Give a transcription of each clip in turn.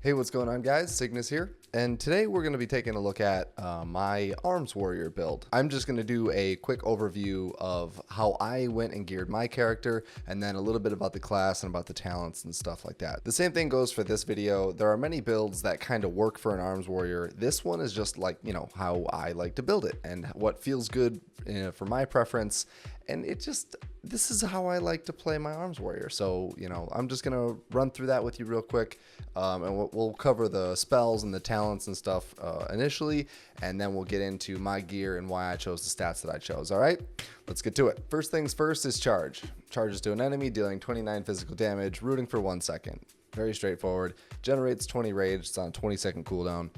Hey, what's going on, guys? Cygnus here, and today we're going to be taking a look at my Arms Warrior build. I'm just going to do a quick overview of how I went and geared my character, and then a little bit about the class and about the talents and stuff like that. The same thing goes for this video. There are many builds that kind of work for an Arms Warrior. This one is just like, you know, how I like to build it and what feels good for my preference. And this is how I like to play my Arms Warrior. So, you know, I'm just going to run through that with you real quick. And we'll cover the spells and the talents and stuff initially. And then we'll get into my gear and why I chose the stats that I chose. All right, let's get to it. First things first is charge. Charges to an enemy, dealing 29 physical damage, rooting for 1 second. Very straightforward. Generates 20 rage. It's on a 20-second cooldown.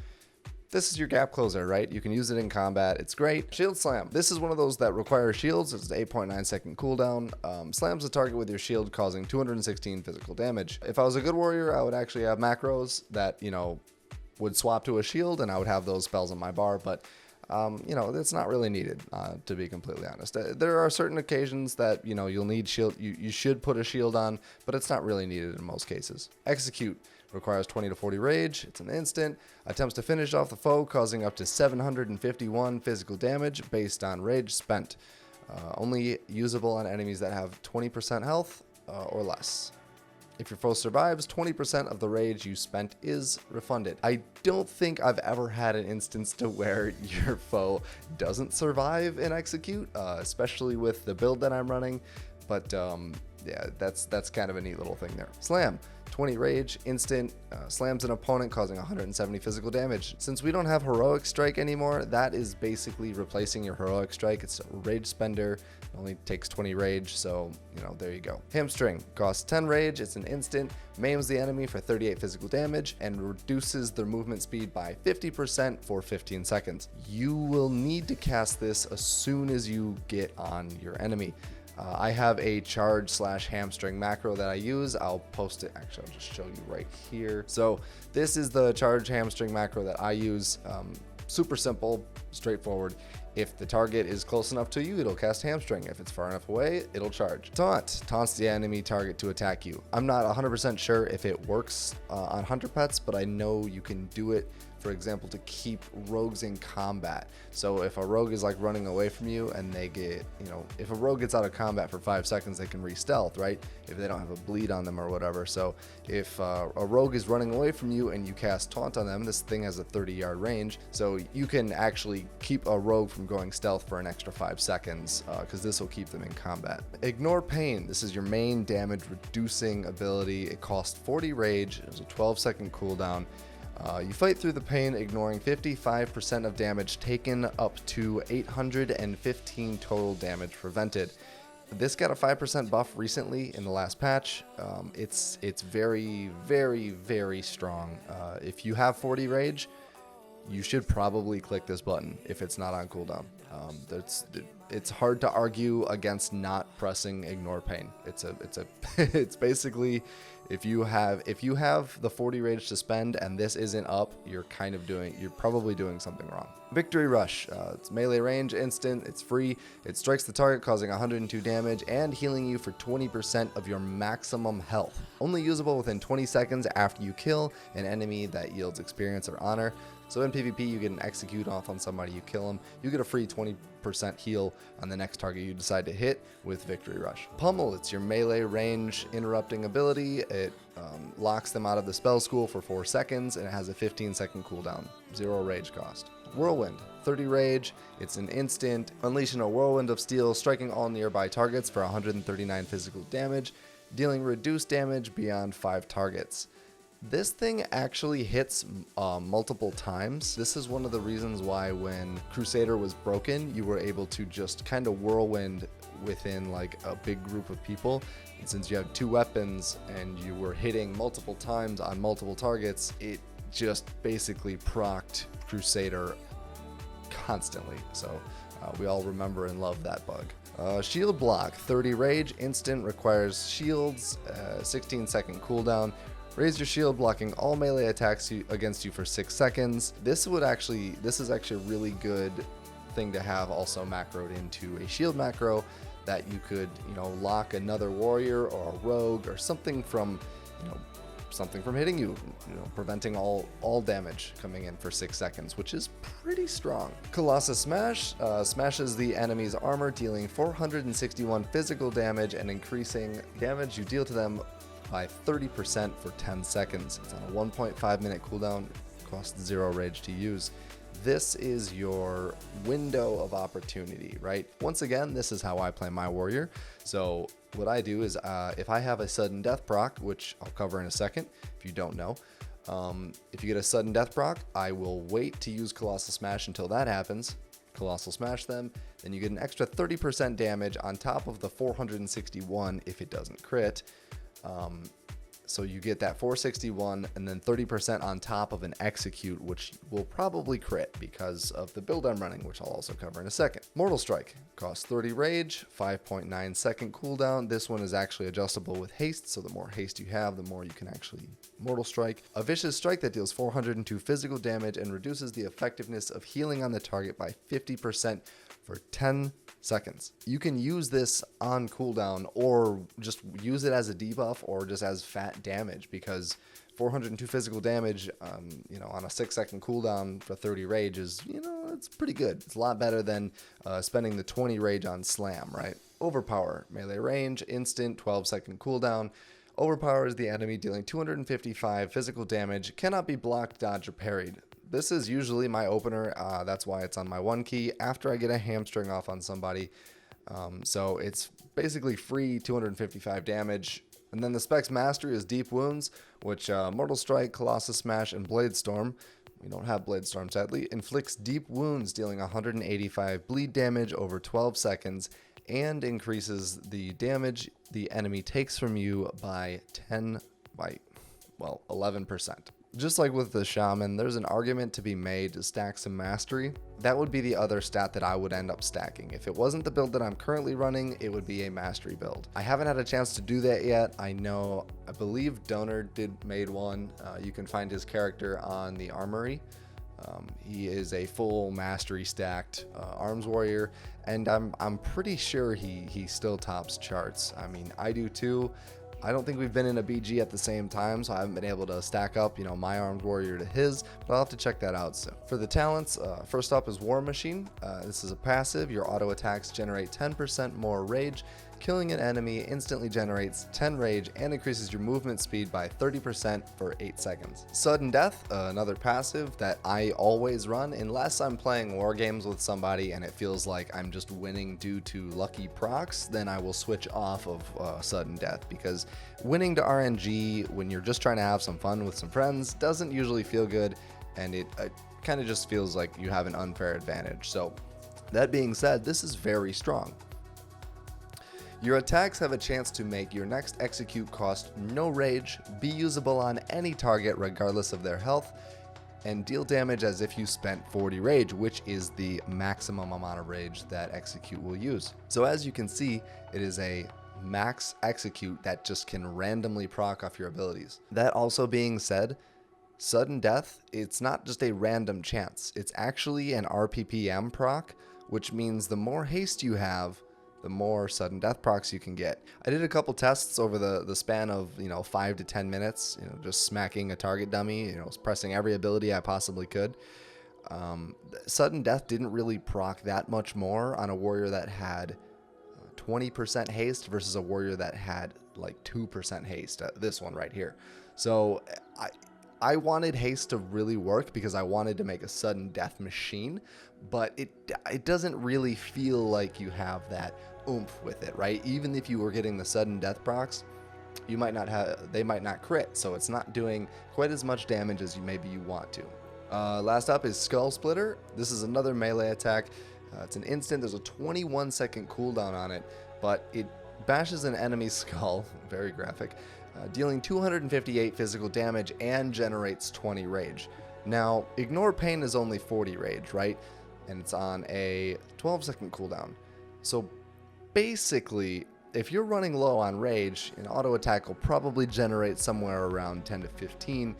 This is your gap closer, right? You can use it in combat. It's great. Shield Slam. This is one of those that requires shields. It's an 8.9 second cooldown. Slams the target with your shield, causing 216 physical damage. If I was a good warrior, I would actually have macros that, you know, would swap to a shield, and I would have those spells on my bar, but you know, it's not really needed, to be completely honest. There are certain occasions that, you know, you'll need shield. You should put a shield on, but it's not really needed in most cases. Execute requires 20 to 40 rage. It's an instant. Attempts to finish off the foe, causing up to 751 physical damage based on rage spent. Only usable on enemies that have 20% health or less. If your foe survives, 20% of the rage you spent is refunded. I don't think I've ever had an instance to where your foe doesn't survive and execute, especially with the build that I'm running. But yeah, that's kind of a neat little thing there. Slam. 20 rage, instant, slams an opponent, causing 170 physical damage. Since we don't have heroic strike anymore, that is basically replacing your heroic strike. It's a rage spender, it only takes 20 rage, so, you know, there you go. Hamstring costs 10 rage, it's an instant, maims the enemy for 38 physical damage, and reduces their movement speed by 50% for 15 seconds. You will need to cast this as soon as you get on your enemy. I have a charge/hamstring macro that I use. I'll post it. Actually, I'll just show you right here. So this is the charge hamstring macro that I use. Super simple, straightforward. If the target is close enough to you, it'll cast hamstring. If it's far enough away, it'll charge. Taunt. Taunts the enemy target to attack you. I'm not 100% sure if it works on hunter pets, but I know you can do it, for example, to keep rogues in combat. So if a rogue is like running away from you and they get, you know, if a rogue gets out of combat for 5 seconds, they can re-stealth, right? If they don't have a bleed on them or whatever. So if a rogue is running away from you and you cast taunt on them, this thing has a 30-yard range. So you can actually keep a rogue from going stealth for an extra 5 seconds because this will keep them in combat. Ignore Pain. This is your main damage reducing ability. It costs 40 rage. There's a 12-second cooldown. You fight through the pain, ignoring 55% of damage taken, up to 815 total damage prevented. This got a 5% buff recently in the last patch. It's very, very, very strong. If you have 40 rage, you should probably click this button if it's not on cooldown. It's hard to argue against not pressing Ignore Pain. It's basically, if you have the 40 rage to spend and this isn't up, you're probably doing something wrong. Victory Rush. It's melee range, instant, it's free. It strikes the target, causing 102 damage and healing you for 20% of your maximum health. Only usable within 20 seconds after you kill an enemy that yields experience or honor. So in PvP, you get an execute off on somebody, you kill them, you get a free 20% heal on the next target you decide to hit with Victory Rush. Pummel, it's your melee range interrupting ability. It locks them out of the spell school for 4 seconds, and it has a 15-second cooldown, 0 rage cost. Whirlwind, 30 rage, it's an instant, unleashing a whirlwind of steel, striking all nearby targets for 139 physical damage, dealing reduced damage beyond 5 targets. This thing actually hits multiple times. This is one of the reasons why when Crusader was broken, you were able to just kind of whirlwind within like a big group of people. And since you have 2 weapons and you were hitting multiple times on multiple targets, it just basically procced Crusader constantly. So we all remember and love that bug. Shield Block, 30 rage, instant, requires shields, 16-second cooldown. Raise your shield, blocking all melee attacks against you for 6 seconds. This is actually a really good thing to have also macroed into a shield macro, that you could, you know, lock another warrior or a rogue or something from, you know, something from hitting you, preventing all damage coming in for 6 seconds, which is pretty strong. Colossus Smash smashes the enemy's armor, dealing 461 physical damage and increasing damage you deal to them by 30% for 10 seconds. It's on a 1.5 minute cooldown, costs 0 rage to use. This is your window of opportunity, right? Once again, this is how I play my warrior. So what I do is if I have a sudden death proc, which I'll cover in a second if you don't know, if you get a sudden death proc, I will wait to use Colossal Smash until that happens. Colossal Smash them, then you get an extra 30% damage on top of the 461 if it doesn't crit. So you get that 461 and then 30% on top of an execute, which will probably crit because of the build I'm running, which I'll also cover in a second. Mortal Strike costs 30 rage, 5.9 second cooldown. This one is actually adjustable with haste, so the more haste you have, the more you can actually Mortal Strike. A Vicious Strike that deals 402 physical damage and reduces the effectiveness of healing on the target by 50% for 10 seconds. You can use this on cooldown or just use it as a debuff or just as fat damage, because 402 physical damage on a 6-second cooldown for 30 rage is, it's pretty good. It's a lot better than spending the 20 rage on slam, right? Overpower, melee range, instant, 12-second cooldown. Overpowers the enemy, dealing 255 physical damage, cannot be blocked, dodged, or parried. This is usually my opener, that's why it's on my 1 key after I get a hamstring off on somebody. So it's basically free 255 damage. And then the Spec's Mastery is Deep Wounds, which Mortal Strike, Colossus Smash, and Blade Storm, we don't have Blade Storm sadly, inflicts deep wounds dealing 185 bleed damage over 12 seconds and increases the damage the enemy takes from you by 11%. Just like with the Shaman, there's an argument to be made to stack some Mastery. That would be the other stat that I would end up stacking. If it wasn't the build that I'm currently running, it would be a Mastery build. I haven't had a chance to do that yet. I believe Donor made one. You can find his character on the Armory. He is a full Mastery stacked arms warrior, and I'm pretty sure he still tops charts. I mean, I do too. I don't think we've been in a BG at the same time, so I haven't been able to stack up, my armed warrior to his, but I'll have to check that out soon. For the talents, first up is War Machine. This is a passive. Your auto attacks generate 10% more rage. Killing an enemy instantly generates 10 rage and increases your movement speed by 30% for 8 seconds. Sudden Death, another passive that I always run unless I'm playing war games with somebody and it feels like I'm just winning due to lucky procs, then I will switch off of Sudden Death, because winning to RNG when you're just trying to have some fun with some friends doesn't usually feel good, and it kind of just feels like you have an unfair advantage. So that being said, this is very strong. Your attacks have a chance to make your next execute cost no rage, be usable on any target regardless of their health, and deal damage as if you spent 40 rage, which is the maximum amount of rage that execute will use. So as you can see, it is a max execute that just can randomly proc off your abilities. That also being said, Sudden Death, it's not just a random chance. It's actually an RPPM proc, which means the more haste you have, the more sudden death procs you can get. I did a couple tests over the span of 5 to 10 minutes, just smacking a target dummy, pressing every ability I possibly could. Sudden death didn't really proc that much more on a warrior that had 20% haste versus a warrior that had like 2% haste, this one right here. So I wanted haste to really work because I wanted to make a sudden death machine, but it doesn't really feel like you have that oomph with it, right? Even if you were getting the sudden death procs, they might not crit, so it's not doing quite as much damage as maybe you want to. Last up is Skull Splitter. This is another melee attack. It's an instant. There's a 21-second cooldown on it, but it bashes an enemy's skull, very graphic, dealing 258 physical damage and generates 20 rage. Now, Ignore Pain is only 40 rage, right? And it's on a 12-second cooldown. So basically, if you're running low on rage, an auto attack will probably generate somewhere around 10 to 15.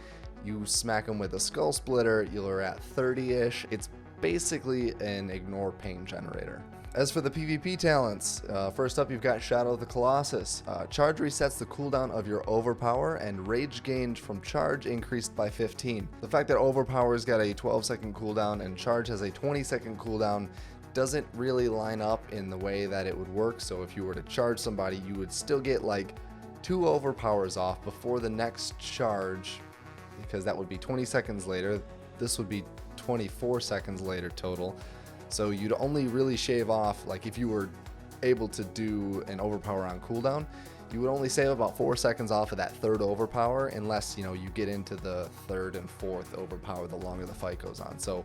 You smack them with a Skull Splitter, you're at 30-ish. It's basically an Ignore Pain generator. As for the PvP talents, first up you've got Shadow of the Colossus. Charge resets the cooldown of your Overpower, and Rage gained from Charge increased by 15. The fact that Overpower's got a 12-second cooldown and Charge has a 20-second cooldown doesn't really line up in the way that it would work. So if you were to charge somebody, you would still get like 2 Overpowers off before the next charge, because that would be 20 seconds later. This would be 24 seconds later total. So you'd only really shave off, like if you were able to do an Overpower on cooldown, you would only save about 4 seconds off of that third Overpower, unless, you know, you get into the third and fourth Overpower the longer the fight goes on. So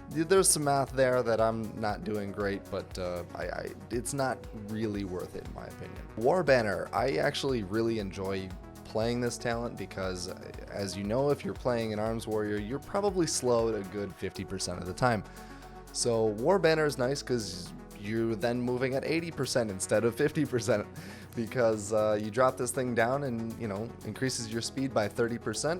there's some math there that I'm not doing great, but it's not really worth it in my opinion. War Banner, I actually really enjoy playing this talent because, as you know, if you're playing an Arms Warrior, you're probably slowed a good 50% of the time. So War Banner is nice because you're then moving at 80% instead of 50%, because you drop this thing down and, you know, increases your speed by 30%.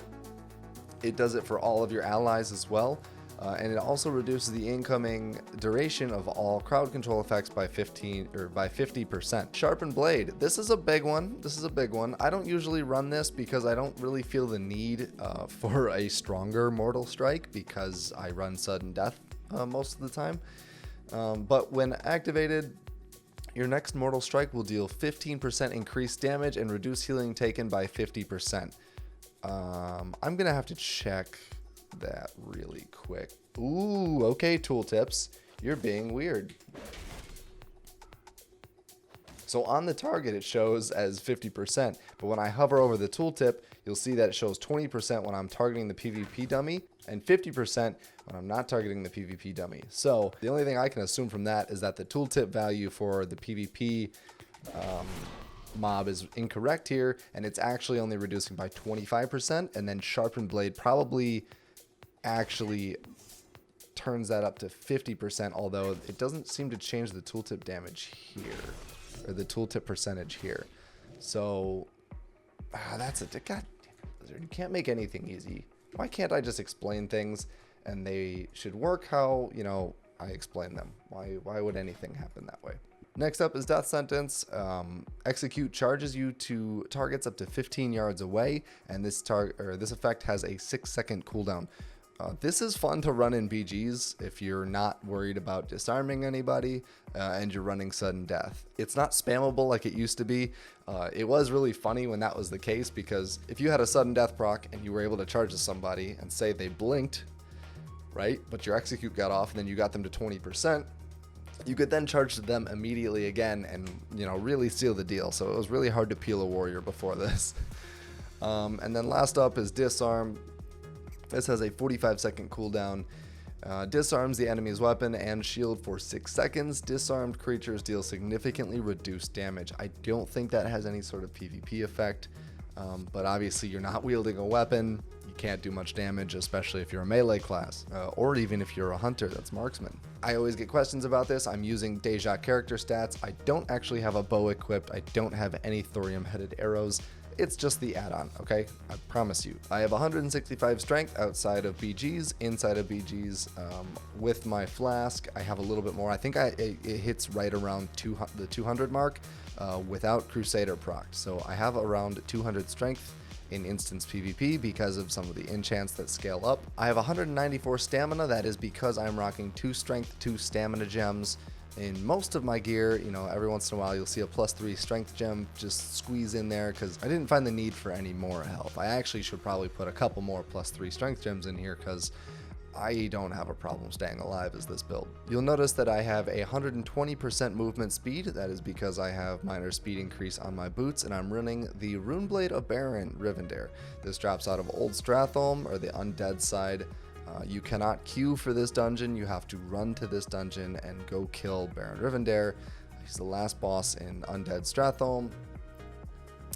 It does it for all of your allies as well. And it also reduces the incoming duration of all crowd control effects by 50%. Sharpened Blade. This is a big one. I don't usually run this because I don't really feel the need for a stronger Mortal Strike, because I run Sudden Death most of the time. But when activated, your next Mortal Strike will deal 15% increased damage and reduce healing taken by 50%. I'm gonna have to check that really quick. Ooh, okay, tooltips, you're being weird. So on the target it shows as 50%, but when I hover over the tooltip, you'll see that it shows 20% when I'm targeting the PvP dummy and 50% when I'm not targeting the PvP dummy. So the only thing I can assume from that is that the tooltip value for the PvP mob is incorrect here, and it's actually only reducing by 25%, and then Sharpened Blade probably actually turns that up to 50%, although it doesn't seem to change the tooltip damage here, or the tooltip percentage here. So that's a god damn it, you can't make anything easy. Why can't I just explain things and they should work how, you know, I explain them? Why would anything happen that way? Next up is Death Sentence. Execute charges you to targets up to 15 yards away, and this effect has a 6-second cooldown. This is fun to run in BGs if you're not worried about disarming anybody and you're running Sudden Death. It's not spammable like it used to be. It was really funny when that was the case, because if you had a Sudden Death proc and you were able to charge to somebody and say they blinked, right, but your execute got off and then you got them to 20%, you could then charge to them immediately again and, you know, really seal the deal. So it was really hard to peel a warrior before this. And then last up is Disarm. This has a 45-second cooldown. Disarms the enemy's weapon and shield for 6 seconds. Disarmed creatures deal significantly reduced damage. I don't think that has any sort of PvP effect, but obviously you're not wielding a weapon. You can't do much damage, especially if you're a melee class, or even if you're a hunter that's marksman. I always get questions about this. I'm using Deja character stats. I don't actually have a bow equipped. I don't have any thorium-headed arrows. It's just the add-on, okay? I promise you. I have 165 strength outside of BGs. Inside of BGs, with my flask, I have a little bit more. I think it hits right around the 200 mark without Crusader proc. So I have around 200 strength in instance PvP because of some of the enchants that scale up. I have 194 stamina. That is because I'm rocking 2 strength, 2 stamina gems. In most of my gear, you know, every once in a while you'll see a +3 strength gem just squeeze in there, because I didn't find the need for any more health. I actually should probably put a couple more +3 strength gems in here, because I don't have a problem staying alive as this build. You'll notice that I have a 120% movement speed. That is because I have minor speed increase on my boots, and I'm running the Runeblade of Baron Rivendare. This drops out of Old Stratholme, or the undead side. You cannot queue for this dungeon. You have to run to this dungeon and go kill Baron Rivendare. He's the last boss in Undead Stratholme.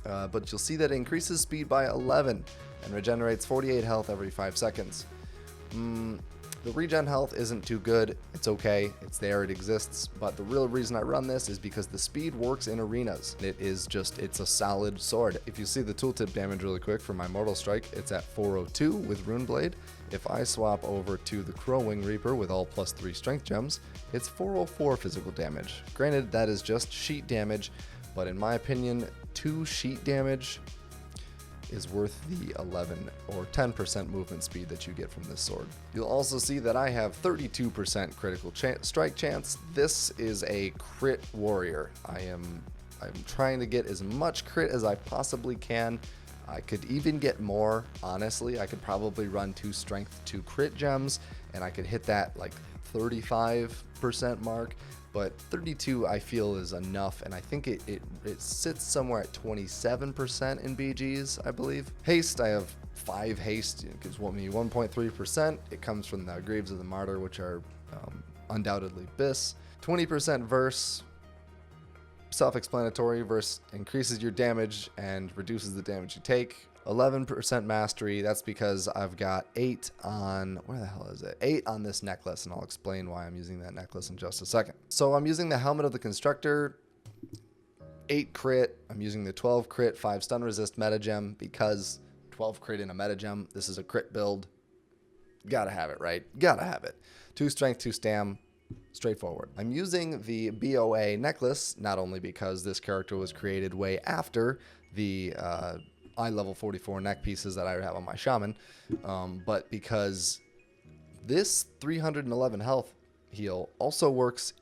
But you'll see that it increases speed by 11 and regenerates 48 health every 5 seconds. The regen health isn't too good. It's okay. It's there. It exists. But the real reason I run this is because the speed works in arenas. It's a solid sword. If you see the tooltip damage really quick for my Mortal Strike, it's at 402 with Rune Blade. If I swap over to the Crowwing Reaper with all +3 strength gems, it's 404 physical damage. Granted, that is just sheet damage, but in my opinion, 2 sheet damage is worth the 11 or 10% movement speed that you get from this sword. You'll also see that I have 32% critical strike chance. This is a crit warrior. I'm trying to get as much crit as I possibly can. I could even get more, honestly. I could probably run 2 strength 2 crit gems and I could hit that like 35% mark, but 32 I feel is enough, and I think it sits somewhere at 27% in BGs, I believe. Haste, I have 5 haste. It gives me 1.3%. It comes from the Greaves of the Martyr, which are undoubtedly Biss. 20% verse, self-explanatory. Verse increases your damage and reduces the damage you take. 11% mastery. That's because I've got 8 on, where the hell is it? 8 on this necklace, and I'll explain why I'm using that necklace in just a second. So I'm using the Helmet of the Constructor, 8 crit. I'm using the 12 crit, 5 stun resist meta gem because 12 crit in a meta gem. This is a crit build. Gotta have it, right? Gotta have it. 2 strength, 2 stam. Straightforward. I'm using the BOA necklace not only because this character was created way after the eye level 44 neck pieces that I have on my shaman, but because this 311 health heal also works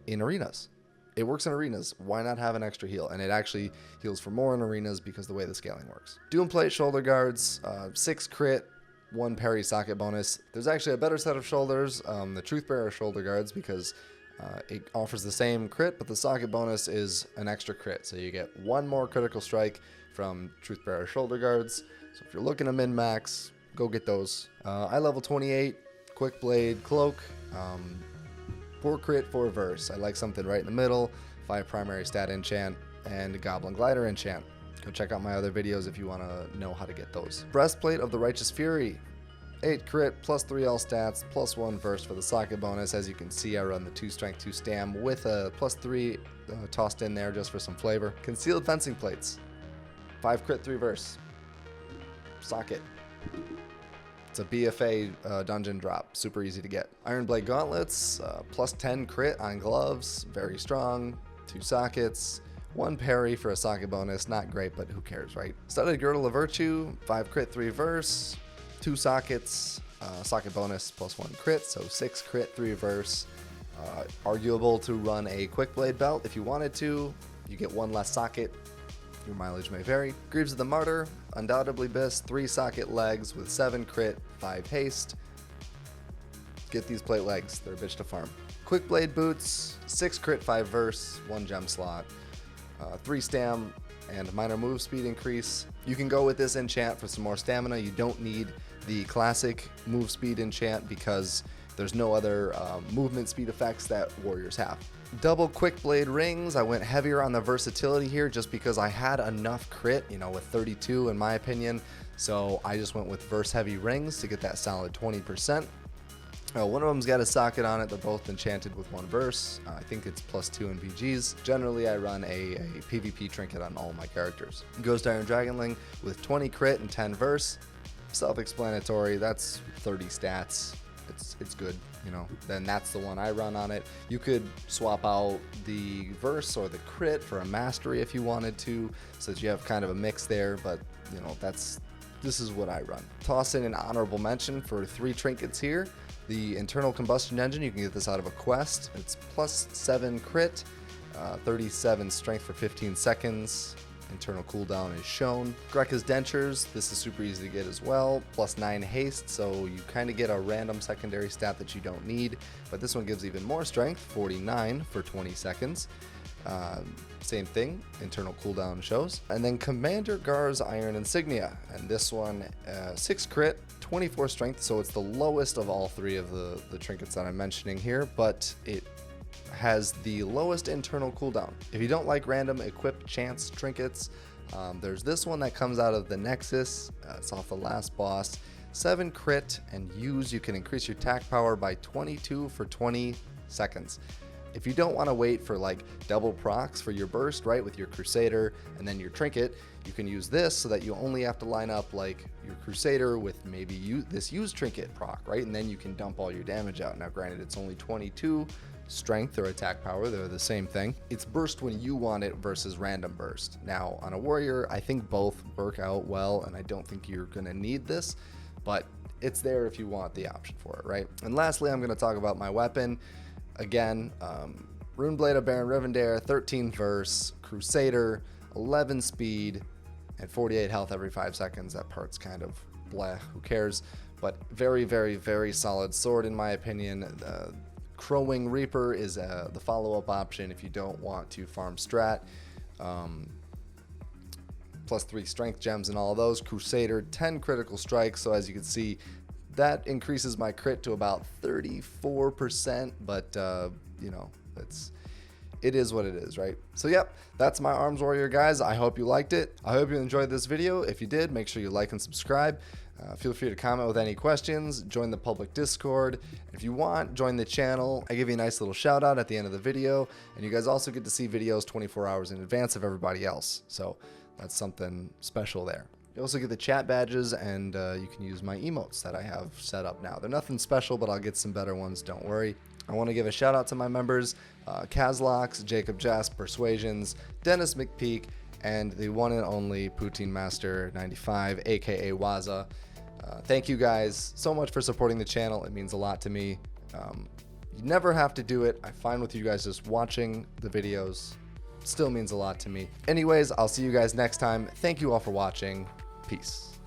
in arenas. It works in arenas. Why not have an extra heal? And it actually heals for more in arenas because the way the scaling works. Doom plate shoulder guards, 6 crit, 1 parry socket bonus. There's actually a better set of shoulders, the Truthbearer shoulder guards, because it offers the same crit, but the socket bonus is an extra crit. So you get 1 more critical strike from Truthbearer shoulder guards. So if you're looking to min-max, go get those. I level 28, quick blade cloak, 4 crit, 4 verse. I like something right in the middle, 5 primary stat enchant, and Goblin Glider enchant. Go check out my other videos if you want to know how to get those. Breastplate of the Righteous Fury, 8 crit, +3 all stats, +1 verse for the socket bonus. As you can see, I run the 2 strength, 2 stam with a +3 tossed in there just for some flavor. Concealed fencing plates, 5 crit, 3 verse. Socket. It's a BFA dungeon drop, super easy to get. Iron Blade gauntlets, +10 crit on gloves, very strong. 2 sockets. 1 parry for a socket bonus, not great, but who cares, right? Studded Girdle of Virtue, 5 crit, 3 verse, 2 sockets, socket bonus +1 crit, so 6 crit, 3 verse. Arguable to run a quick blade belt if you wanted to. You get 1 less socket. Your mileage may vary. Greaves of the Martyr, undoubtedly Biss, 3 socket legs with 7 crit, 5 haste. Get these plate legs, they're a bitch to farm. Quick blade boots, 6 crit, 5 verse, 1 gem slot. 3 stam and minor move speed increase. You can go with this enchant for some more stamina. You don't need the classic move speed enchant because there's no other movement speed effects that warriors have. Double quick blade rings. I went heavier on the versatility here just because I had enough crit, with 32 in my opinion. So I just went with verse heavy rings to get that solid 20%. One of them's got a socket on it. They're both enchanted with 1 verse. I think it's +2 in BGs. Generally, I run a PvP trinket on all my characters. Ghost Iron Dragonling with 20 crit and 10 verse. Self-explanatory. That's 30 stats. It's good, Then that's the one I run on it. You could swap out the verse or the crit for a mastery if you wanted to, so that you have kind of a mix there. But this is what I run. Toss in an honorable mention for 3 trinkets here. The internal combustion engine, you can get this out of a quest. It's +7 crit, 37 strength for 15 seconds. Internal cooldown is shown. Greca's dentures, this is super easy to get as well. +9 haste, so you kind of get a random secondary stat that you don't need. But this one gives even more strength, 49 for 20 seconds. Same thing, internal cooldown shows. And then Commander Gar's Iron Insignia, and this one 6 crit, 24 strength, so it's the lowest of all 3 of the trinkets that I'm mentioning here, but it has the lowest internal cooldown. If you don't like random equip chance trinkets, there's this one that comes out of the Nexus. It's off the last boss. 7 crit, and use. You can increase your attack power by 22 for 20 seconds. If you don't want to wait for like double procs for your burst, right, with your Crusader and then your Trinket, you can use this so that you only have to line up like your Crusader with maybe this use Trinket proc, right, and then you can dump all your damage out. Now granted, it's only 22 strength or attack power, they're the same thing. It's burst when you want it versus random burst. Now on a warrior, I think both work out well, and I don't think you're gonna need this, but it's there if you want the option for it, right? And lastly, I'm gonna talk about my weapon. Again, Runeblade of Baron Rivendare, 13 verse, Crusader, 11 speed, and 48 health every 5 seconds. That part's kind of bleh, who cares? But very, very, very solid sword in my opinion. Crowing Reaper is the follow-up option if you don't want to farm strat. Plus 3 strength gems and all of those. Crusader, 10 critical strikes, so as you can see, that increases my crit to about 34%, but you know, it is what it is, right? So yep, that's my Arms Warrior, guys. I hope you liked it. I hope you enjoyed this video. If you did, make sure you like and subscribe. Feel free to comment with any questions, join the public Discord. If you want, join the channel. I give you a nice little shout out at the end of the video, and you guys also get to see videos 24 hours in advance of everybody else, so that's something special there. You also get the chat badges, and you can use my emotes that I have set up now. They're nothing special, but I'll get some better ones, don't worry. I want to give a shout out to my members, Kazlox, Jacob Jasp, Persuasions, Dennis McPeak, and the one and only Poutine Master 95, aka Waza. Thank you guys so much for supporting the channel. It means a lot to me. You never have to do it. I find with you guys just watching the videos still means a lot to me. Anyways, I'll see you guys next time. Thank you all for watching. Peace.